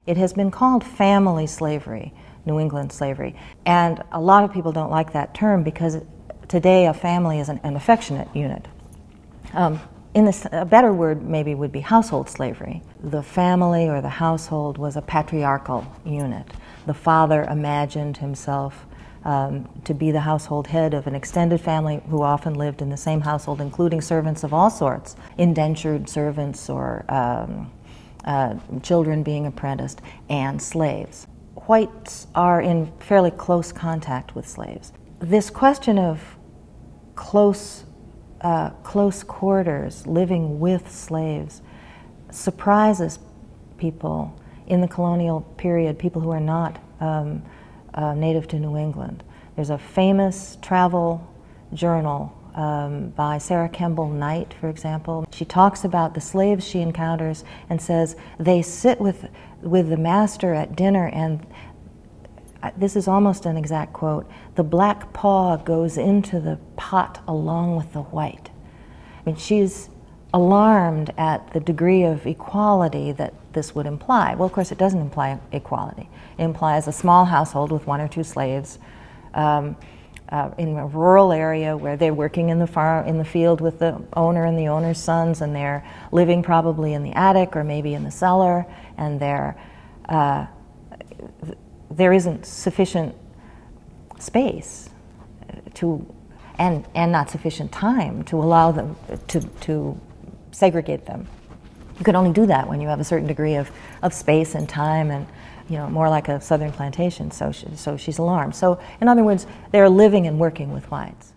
It has been called family slavery, New England slavery, and a lot of people don't like that term because today a family is an affectionate unit. A better word maybe would be household slavery. The family or the household was a patriarchal unit. The father imagined himself to be the household head of an extended family who often lived in the same household, including servants of all sorts, indentured servants or children being apprenticed, and slaves. Whites are in fairly close contact with slaves. This question of close quarters, living with slaves, surprises people in the colonial period, people who are not native to New England. There's a famous travel journal by Sarah Kemble Knight, for example. She talks about the slaves she encounters and says they sit with the master at dinner, and this is almost an exact quote, "The black paw goes into the pot along with the white." I mean, she's alarmed at the degree of equality that this would imply. Well, of course, it doesn't imply equality. It implies a small household with one or two slaves in a rural area where they're working in the field with the owner and the owner's sons, and they're living probably in the attic or maybe in the cellar, and there isn't sufficient space and not sufficient time to allow them to segregate them. You can only do that when you have a certain degree of space and time, and more like a southern plantation. So she's alarmed. So in other words, they're living and working with whites.